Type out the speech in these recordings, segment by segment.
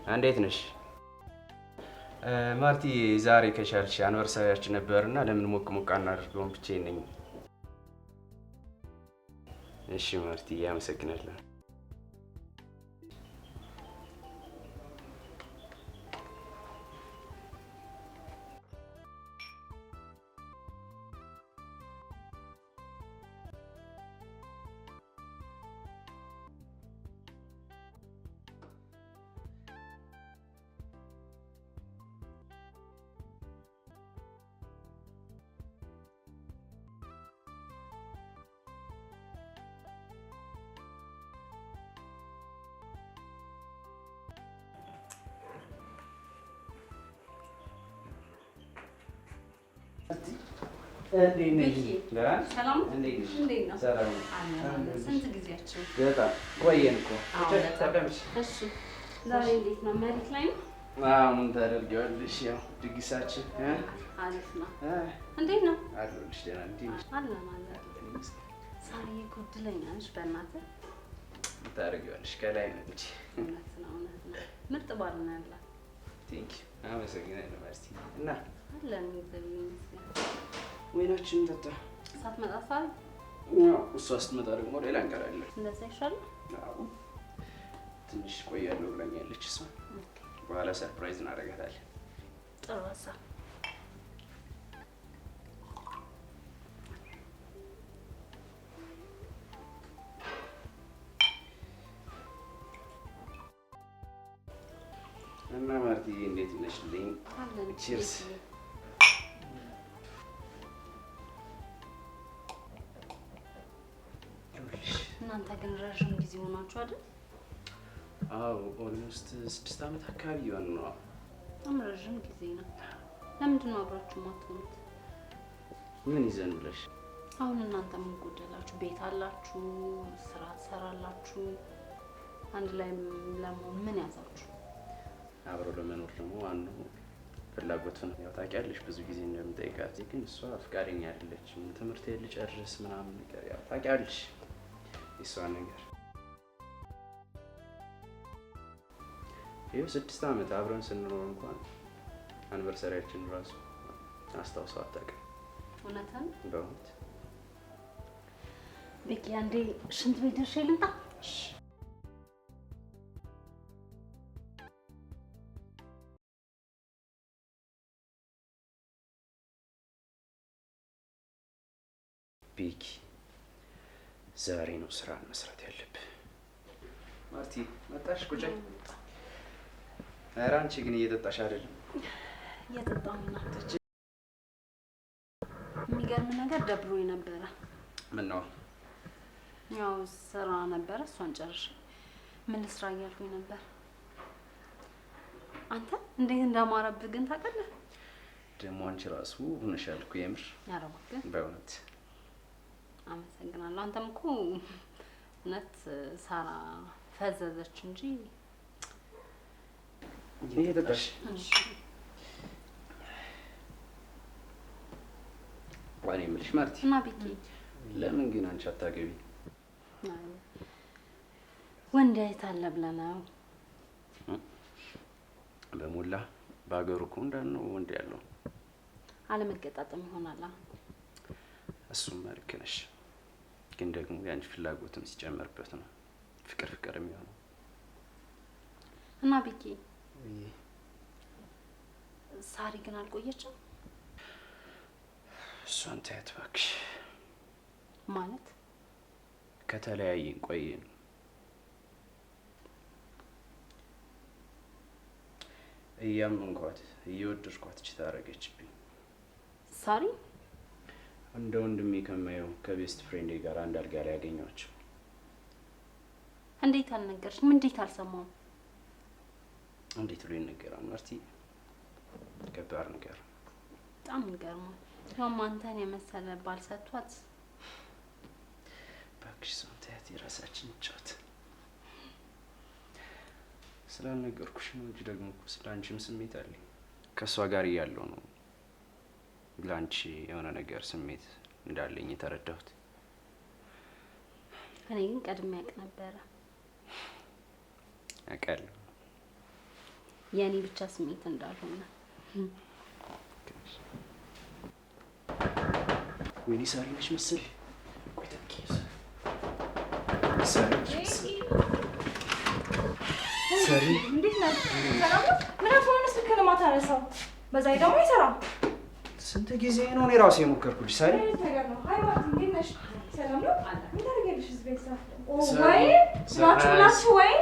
እንዴት ነሽ ማርቲ? ዛሬ ከቻልሽ አንቨርሳሪያችን ነበርና ለምን ሞቅ ሞቅ አናደርገውም? ብቻዬን ነኝ። እሺ ማርቲ፣ አመሰግናለሁ። ሰላም ስንት ጊዜያቸው በጣም ቆየን እኮ። እሺ ዛሬ እንዴት ነው? መሬት ላይ ነው? ምን ታደርጊዋለሽ? ያው ድግሳችን አሪፍ ነው። እንዴት ነው? አለሁልሽ። ደህና ነሽ? አለን። ሳሪ እኮ እድለኛ ነሽ በእናትህ። ምን ታደርጊዋለሽ? ከላይ ነው እንጂ። እውነት ነው። ምርጥ ባል ነው ያላት። ቴንኪው፣ አመሰግናለሁ ማርቲ። እና አለን እግዚአብሔር ይመስገን። ወይናችን ጠጣ። ሳትመጣ ሳሪ? ያው እሷ ስትመጣ ደግሞ ሌላ እንቀራለን። እንደዛ ይሻላል። አዎ ትንሽ ቆያለሁ ብላኛለች እሷ። በኋላ ሰርፕራይዝ እናደርጋታለን። ጥሩ ሀሳብ። እና ማርቲ እንዴት ነሽልኝ? ቺርስ። እናንተ ግን ረዥም ጊዜ ሆናችሁ አይደል? አዎ ኦልሞስት 6 ዓመት አካባቢ ይሆን ነው። በጣም ረዥም ጊዜ ነው። ለምንድን ነው አብራችሁ የማትሆኑት? ምን ይዘን ብለሽ? አሁን እናንተ ምን ጎደላችሁ? ቤት አላችሁ፣ ስራ ትሰራላችሁ። አንድ ላይ ለመሆን ምን ያዛችሁ? አብሮ ለመኖር ደግሞ አንዱ ፍላጎት ነው። ያው ታውቂያለሽ ብዙ ጊዜ እንደምጠይቃት፣ ግን እሷ ፍቃደኛ አይደለችም። ትምህርቴን ልጨርስ ምናምን ነገር ያው ታውቂያለሽ የእሷ ነገር። ይኸው 6 ዓመት አብረን ስንኖር እንኳን አንቨርሰሪያችን ራሱ አስታውሰው አታውቅም። እውነትን በእውነት ቤኪ፣ አንዴ ሽንት ቤት ደርሼ ልምጣ? ቤኪ፣ ዛሬ ነው ስራ መስራት ያለብህ። ማርቲ መጣሽ? ቁጭ። ኧረ አንቺ ግን እየጠጣሽ አይደለም? እየጠጣሁ ነው። የሚገርም ነገር ደብሮኝ ነበረ። ምን ነው? ያው ስራ ነበረ፣ እሷን ጨርሼ ምን ልስራ እያልኩኝ ነበር። አንተ እንዴት እንዳማረብህ ግን ታውቃለህ? ደግሞ አንቺ ራሱ ሆነሻል እኮ የምር። ኧረ እባክህ በእውነት አመሰግናለሁ። አንተም እኮ እውነት ሳራ ፈዘዘች እንጂ እየጠጣሽ። ዋኔ የምልሽ ማርቲ እና ቤኪ፣ ለምን ግን አንቺ አታገቢ? ወንድ አይት አለ ብለህ ነው? በሞላ በሀገሩ እኮ እንዳልነው ወንድ ያለው አለመገጣጠም ይሆናል። እሱም ልክ ነሽ፣ ግን ደግሞ የአንቺ ፍላጎትም ሲጨመርበት ነው ፍቅር የሚሆነው። እና ቤኪ፣ ሳሪ ግን አልቆየችም? እሷን ተያት እባክሽ። ማለት ከተለያየን ቆየን። እያመንኳት እየወደድኳት ችታ አደረገችብኝ። ሳሪ እንደ ወንድሜ ከማየው ከቤስት ፍሬንዴ ጋር አንድ አልጋ ላይ ያገኘኋቸው። እንዴት አልነገርሽኝም? እንዴት አልሰማሁም? እንዴት ብሎ ይነገራል ማርቲ? ከባድ ነገር። በጣም ይገርማል። ያው አንተን የመሰለ ባል ሰጥቷት። እባክሽ ሰው ተያት፣ የራሳችን ጫወት። ስላልነገርኩሽ ነው እንጂ ደግሞ እኮ ስለ አንቺም ስሜት አለኝ። ከእሷ ጋር እያለሁ ነው ለአንቺ የሆነ ነገር ስሜት እንዳለኝ የተረዳሁት። እኔ ግን ቀድሜ ያውቅ ነበረ። አውቃለሁ። የኔ ብቻ ስሜት እንዳልሆነ ወይኔ ሳሪ ነሽ መሰል ቆይ ተንኪስ ሳሪ እንዴት ነህ? ሰላም ነው? ምን አፎን ስልክ ነው ማታነሳው? በዛ ደግሞ አይሰራም። ስንት ጊዜ ነው እኔ ራሴ የሞከርኩልሽ ሳሪ? ነገር ነው። ሃይ ማርቲ እንዴት ነሽ? ሰላም ነው? ምን ታደርጊያለሽ እዚህ ቤት ሰዓት? ወይ ናችሁ ወይ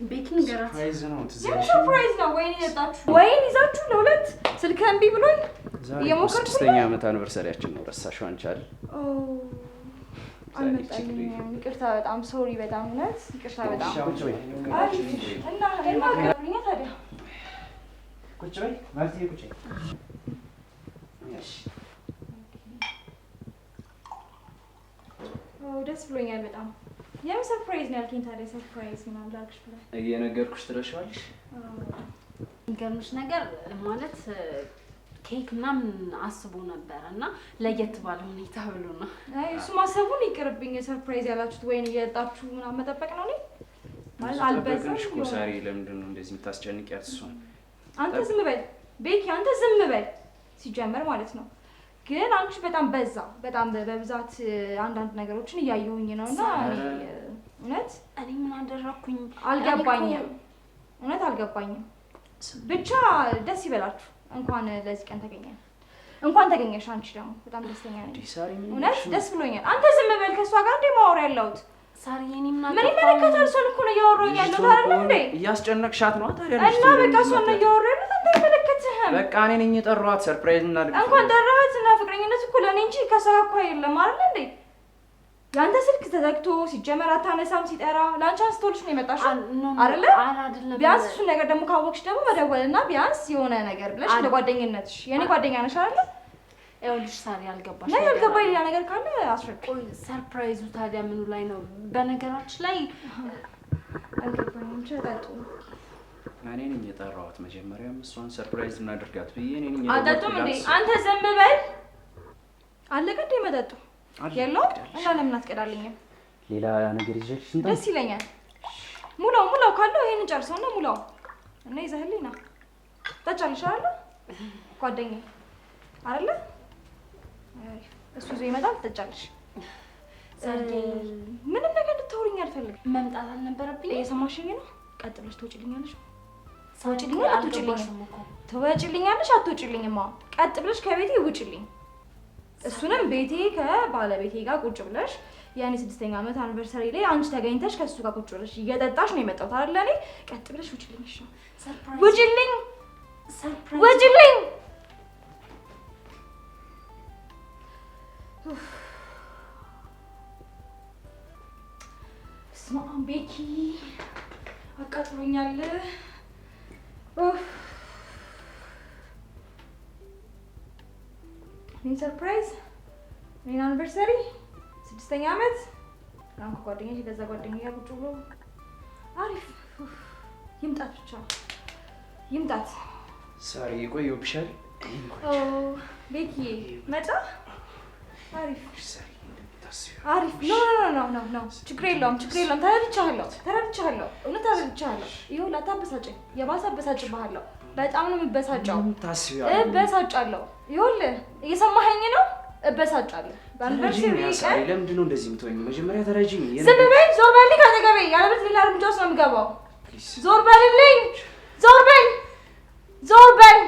ቤኪንግ ገራት ሰርፕራይዝ ነው ሰርፕራይዝ ነው። ወይን ይጣችሁ ወይን ይዛችሁ ለሁለት ስልክ እምቢ ብሎኝ የሞከርኩት 6ኛ ዓመት አኒቨርሰሪያችን ነው። ረሳሽው አንቺ አይደል? አልመጣልኝም። ይቅርታ በጣም ሶሪ። በጣም እውነት ይቅርታ በጣም ቁጭ በይ እና ማገሩኛ ታዲያ ቁጭ በይ ማርቲ ቁጭ በይ። እሺ ደስ ብሎኛል በጣም። የምን ሰርፕራይዝ ነው ያልከኝ ታዲያ? ሰርፕራይዝ ምናምን ላልክሽ ብለህ እየነገርኩሽ ትረሻዋለሽ። የሚገርምሽ ነገር ማለት ኬክ ምናምን አስቦ ነበር እና ለየት ባለ ሁኔታ ብሎ ነው። አይ እሱ ማሰቡን ይቅርብኝ። ሰርፕራይዝ ያላችሁት ወይን እየጣችሁ ምናምን መጠበቅ ነው። እኔ ማለት አልበዛሽ እኮ ሳሪ። ለምንድን ነው እንደዚህ የምታስጨንቂያት እሷን? አንተ ዝም በል ቤኪ፣ አንተ ዝም በል ሲጀመር ማለት ነው። ግን አንቺ በጣም በዛ፣ በጣም በብዛት አንዳንድ ነገሮችን እያየሁኝ ነውና እውነት እኔ ምን አደረኩኝ አልገባኝም። እውነት አልገባኝም። ብቻ ደስ ይበላችሁ። እንኳን ለዚህ ቀን ተገኘን። እንኳን ተገኘሽ። አንቺ ደግሞ በጣም ደስተኛ ነኝ። እውነት ደስ ብሎኛል። አንተ ዝም በል። ከሷ ጋር እንደ ማወር ያለሁት ሳሪ የኔ ምን ይመለከታል? እሷን እኮ ነው እያወራሁ ያለሁት አይደል እንዴ? እያስጨነቅሻት ነው ታዲያ። እና በቃ እሷን ነው እያወራሁ ያለሁት። አንተ አይመለከትህም። በቃ እኔ ነኝ የጠራኋት ሰርፕራይዝ እናድርግ። እንኳን ጠራኋት እና ፍቅረኝነት እኮ ለእኔ እንጂ ከሷ ጋር እኮ አይደለም አይደል እንዴ? ያንተ ስልክ ተዘግቶ ሲጀመር አታነሳም። ሲጠራ ለአንቺ አንስቶልሽ ነው የመጣሽው አይደለ? ቢያንስ እሱን ነገር ደግሞ ካወቅሽ ደግሞ መደወልና ቢያንስ የሆነ ነገር ብለሽ ለጓደኝነትሽ የኔ ጓደኛ ነሽ አይደለ? ይኸውልሽ ሳሪ አልገባሽ ነው ያልገባኝ ሌላ ነገር ካለ አስረቅ። ሰርፕራይዙ ታዲያ ምኑ ላይ ነው? በነገራችን ላይ አልገባኝም። ቸጣጡ እኔ ነኝ የጠራኋት። መጀመሪያም እሷን ሰርፕራይዝ እናድርጋት ብዬ እኔ ነኝ አጠጡም እንዴ? አንተ ዝም በል። አለቀ እንዴ መጠጡ? የለውም እና ለምን አትቀዳልኝም? ሌላ ነገር ይዘሽ እንዴ? ደስ ይለኛል። ሙላው ካለው ይሄን ጨርሰውና ሙላው እና ይዘህልኝ ና ታጫልሽ አይደል? ጓደኛዬ አይደለ? አይ እሱ ይዞ ይመጣል። ትጫልሽ። ምንም ነገር እንድታወሪኝ አልፈልግም። መምጣት አልነበረብኝ። እየሰማሽኝ ነው? ቀጥ ብለሽ ትወጪልኛለሽ። ትወጪልኛለሽ አትወጪልኝማ? ቀጥ ብለሽ ከቤቴ ውጪልኝ። እሱንም ቤቴ ከባለቤቴ ጋር ቁጭ ብለሽ ያኔ 6ኛ ዓመት አኒቨርሰሪ ላይ አንቺ ተገኝተሽ ከሱ ጋር ቁጭ ብለሽ እየጠጣሽ ነው የመጣሁት አይደል? እኔ ቀጥ ብለሽ ውጪልኝ። እሺ ውጪልኝ፣ ውጪልኝ። ስማ ቤኪ አቃጥሎኛል። ሰርፕራይዝ ምን አኒቨርሰሪ 6ኛ ዓመት አሁን ከጓደኛዬ ከዛ ጓደኛዬ ጋር ቁጭ ብሎ አሪፍ ይምጣት፣ ብቻ ይምጣት። ሳሪ ቆየሁብሻል። ቤኪ መጣ። አሪፍ ሳሪ አሪፍ ኖ ችግር የለውም። ተረድቻለሁ። እውነት ተረድቻለሁ። ይኸው ላታበሳጨኝ። የባሰ አበሳጭብሃለሁ። በጣም ነው የምበሳጨው። እበሳጫለሁ። ይኸውልህ እየሰማኸኝ ነው? እበሳጫለሁ። በአኒቨርሰሪ ቀን ለምንድን ነው እንደዚህ የምትሆኚው? መጀመሪያ ተረጂኝ። ዝም በይ። ዞር በልልኝ ከአጠገቤ። ያለበት ሌላ እርምጃ ውስጥ ነው የምገባው። ዞር በልልኝ። ዞር በል።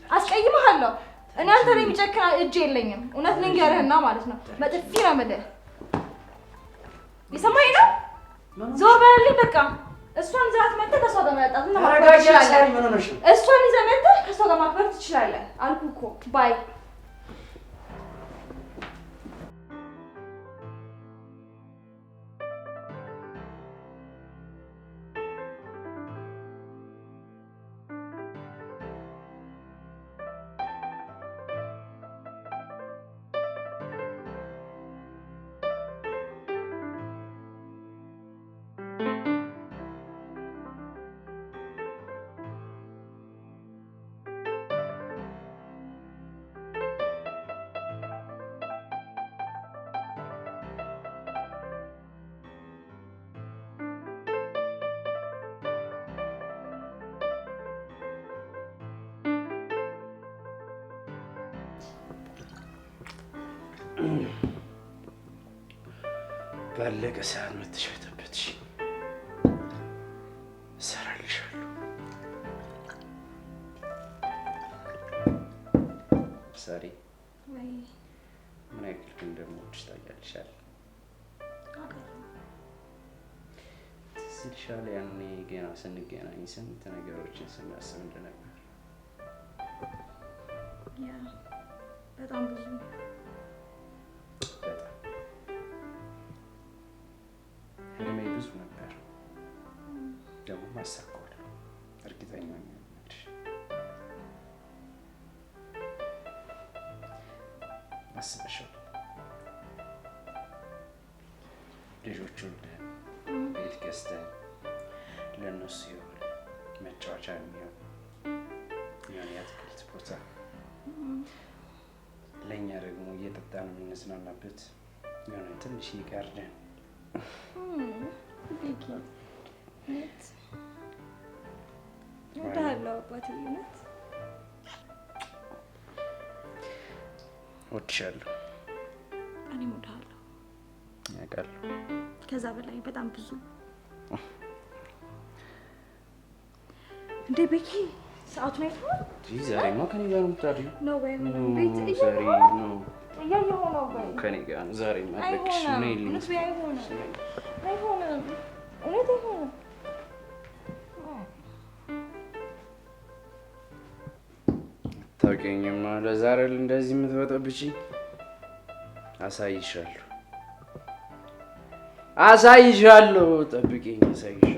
አስቀይምሃለሁ። እኔ አንተ ላይ የሚጨክን እጅ የለኝም። እውነት ልንገርህና ማለት ነው በጥፊ ነው የምልህ። የሰማኸኝ ነው? ዞር በልልኝ በቃ። እሷን ይዘሃት መጥተህ ከእሷ ጋር መጠጣት እና ማክበር ትችላለህ። እሷን ይዘህ መጥተህ ከእሷ ጋር ማክበር ትችላለህ አልኩህ እኮ። ባይ ባለቀ ሰዓት መጥተሽ በተበትሽ እሰራልሻለሁ። ሳሪ ምን ያክል እንደምወድሽ ታውቂያለሽ አይደል? ትዝ ይልሻል ያኔ ገና ስንገናኝ ስንት ነገሮችን ስናስብ እንደነበር። ያ በጣም ብዙ በጣም ህልሜ ብዙ ነበር፣ ደግሞ ማሳካዋለሁ እርግጠኛ ነኝ። አስበሽው ልጆቹን ቤት ገዝተን ለእነሱ የሆነ መጫወቻ የሚሆን የሆነ የአትክልት ቦታ፣ ለእኛ ደግሞ እየጠጣን የምንዝናናበት የሆነ ትንሽ ጋርደን። እወድሃለሁ አባቴ፣ እውነት እወድሻለሁ። እኔም እወድሃለሁ። ያውቃለሁ። ከዛ በላይ በጣም ብዙ። እንዴ ቤኪ ሰዓቱን አይተኸዋል? ዛሬማ ከኔ ጋር ነው የምታድሪው? ነው ወይ ቤት ዛሬ ነው እያየሁ ነው ወይ ከኔ ጋር ነው ዛሬ ማለክሽ ነው ይልኝ። እውነት አይሆንም። እውነት አይሆንም። ታውቂኝማ ለዛሬ እንደዚህ የምትበጠብጪ አሳይሻለሁ። ጠብቂኝ፣ አሳይሻለሁ።